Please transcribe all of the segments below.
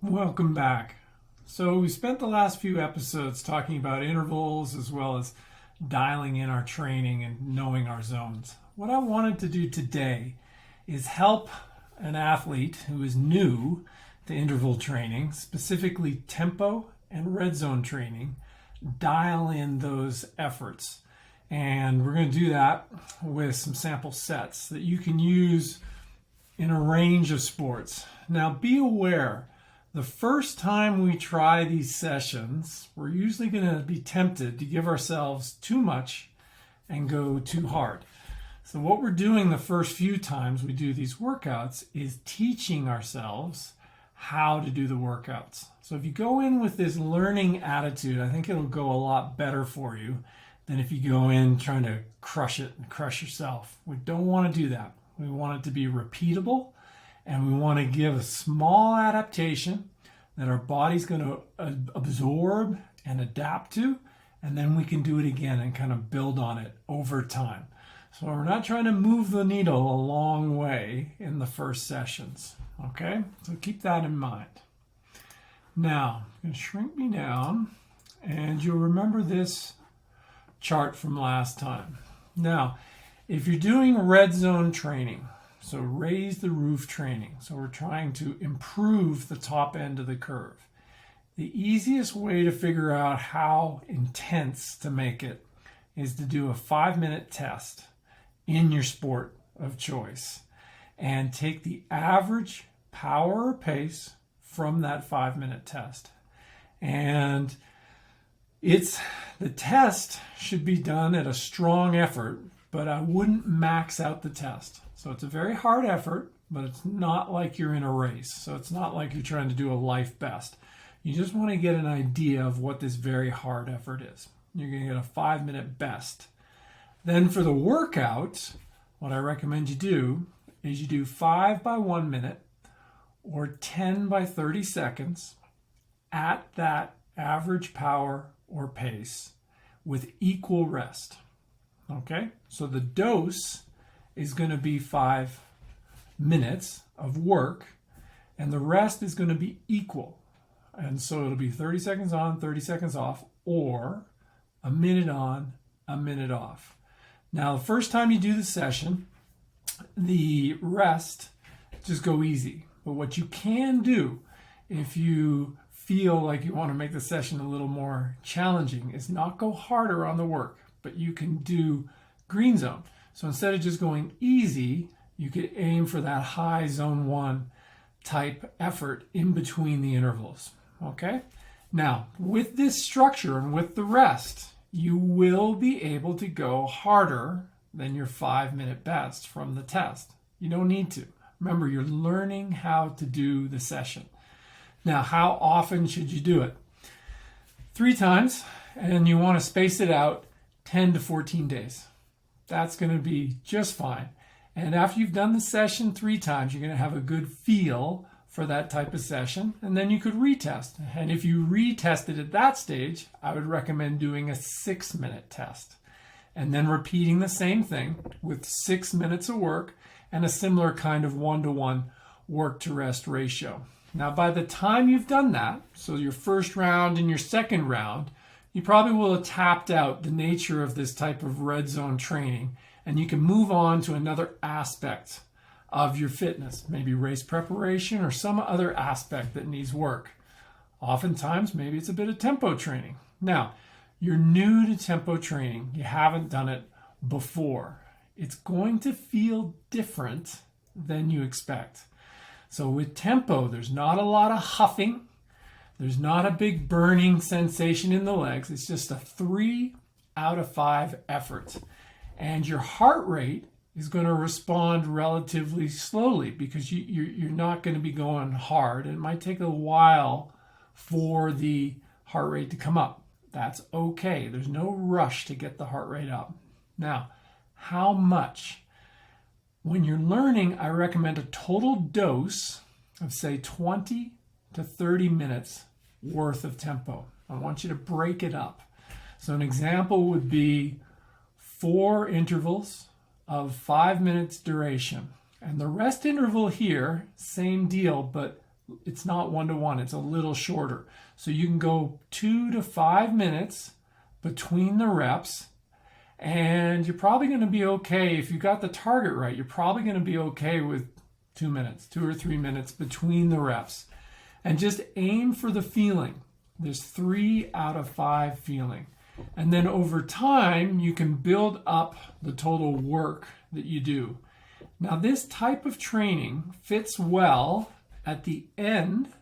Welcome back. So, we spent the last few episodes talking about intervals as well as dialing in our training and knowing our zones. What I wanted to do today is help an athlete who is new to interval training, specifically tempo and red zone training, dial in those efforts. And we're going to do that with some sample sets that you can use in a range of sports. Now, be aware the first time we try these sessions, we're usually going to be tempted to give ourselves too much and go too hard. So what we're doing the first few times we do these workouts is teaching ourselves how to do the workouts. So if you go in with this learning attitude, I think it'll go a lot better for you than if you go in trying to crush it and crush yourself. We don't want to do that. We want it to be repeatable, and we want to give a small adaptation that our body's going to absorb and adapt to, and then we can do it again and kind of build on it over time. So we're not trying to move the needle a long way in the first sessions, okay? So keep that in mind. Now, I'm going to shrink me down, and you'll remember this chart from last time. Now, if you're doing red zone training, so raise the roof training, so we're trying to improve the top end of the curve. The easiest way to figure out how intense to make it is to do a 5-minute test in your sport of choice and take the average power or pace from that 5-minute test. And the test should be done at a strong effort, but I wouldn't max out the test. So it's a very hard effort, but it's not like you're in a race. So it's not like you're trying to do a life best. You just want to get an idea of what this very hard effort is. You're going to get a 5-minute best. Then for the workout, what I recommend you do is you do 5 by 1 minute or 10 by 30 seconds at that average power or pace with equal rest. Okay, so the dose is going to be 5 minutes of work, and the rest is going to be equal. And so it'll be 30 seconds on, 30 seconds off, or a minute on, a minute off. Now, the first time you do the session, the rest, just go easy. But what you can do if you feel like you want to make the session a little more challenging is not go harder on the work, but you can do green zone. So instead of just going easy, you could aim for that high zone 1 type effort in between the intervals. Okay? Now, with this structure and with the rest, you will be able to go harder than your 5-minute best from the test. You don't need to. Remember, you're learning how to do the session. Now, how often should you do it? 3 times, and you want to space it out 10 to 14 days. That's going to be just fine. And after you've done the session 3 times, you're going to have a good feel for that type of session, and then you could retest. And if you retested at that stage, I would recommend doing a 6-minute test and then repeating the same thing with 6 minutes of work and a similar kind of 1-to-1 work to rest ratio. Now, by the time you've done that, so your first round and your second round, you probably will have tapped out the nature of this type of red zone training, and you can move on to another aspect of your fitness, maybe race preparation or some other aspect that needs work. Oftentimes, maybe it's a bit of tempo training. Now, you're new to tempo training. You haven't done it before. It's going to feel different than you expect. So with tempo, there's not a lot of huffing. There's not a big burning sensation in the legs. It's just a 3 out of 5 effort. And your heart rate is going to respond relatively slowly because you're not going to be going hard. It might take a while for the heart rate to come up. That's okay. There's no rush to get the heart rate up. Now, how much? When you're learning, I recommend a total dose of, say, 20 to 30 minutes worth of tempo. I want you to break it up. So an example would be 4 intervals of 5 minutes duration. And the rest interval here, same deal, but it's not 1-to-1, it's a little shorter. So you can go 2 to 5 minutes between the reps, and you're probably going to be okay. If you got the target right, you're probably going to be okay with 2 minutes, 2 or 3 minutes between the reps. And just aim for the feeling. There's 3 out of 5 feeling. And then over time, you can build up the total work that you do. Now, this type of training fits well at the end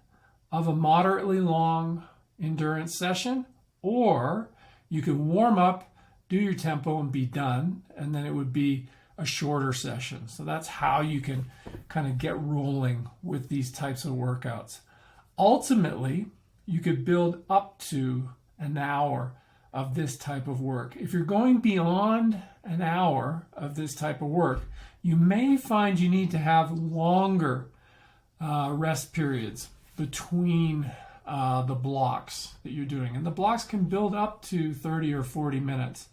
of a moderately long endurance session, or you can warm up, do your tempo, and be done, and then it would be a shorter session. So that's how you can kind of get rolling with these types of workouts. Ultimately, you could build up to an hour of this type of work. If you're going beyond an hour of this type of work, you may find you need to have longer rest periods between the blocks that you're doing. And the blocks can build up to 30 or 40 minutes.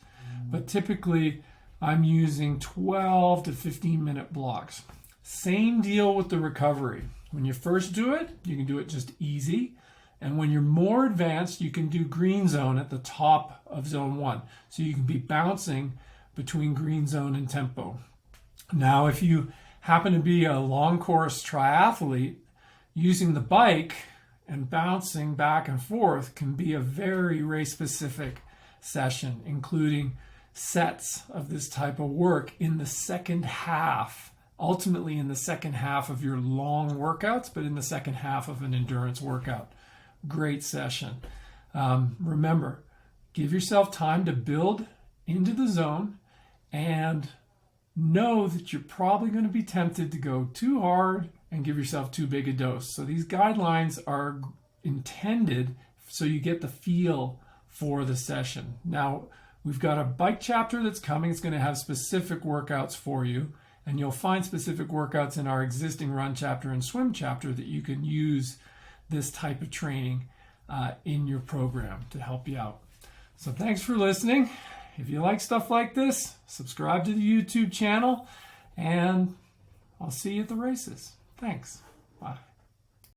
But typically, I'm using 12 to 15 minute blocks. Same deal with the recovery. When you first do it, you can do it just easy. And when you're more advanced, you can do green zone at the top of zone 1. So you can be bouncing between green zone and tempo. Now, if you happen to be a long course triathlete, using the bike and bouncing back and forth can be a very race specific session, including sets of this type of work in the second half, ultimately in the second half of your long workouts, but in the second half of an endurance workout. Great session. Remember, give yourself time to build into the zone, and know that you're probably going to be tempted to go too hard and give yourself too big a dose. So these guidelines are intended so you get the feel for the session. Now, we've got a bike chapter that's coming. It's going to have specific workouts for you, and you'll find specific workouts in our existing run chapter and swim chapter that you can use this type of training in your program to help you out. So thanks for listening. If you like stuff like this, subscribe to the YouTube channel, and I'll see you at the races. Thanks. Bye.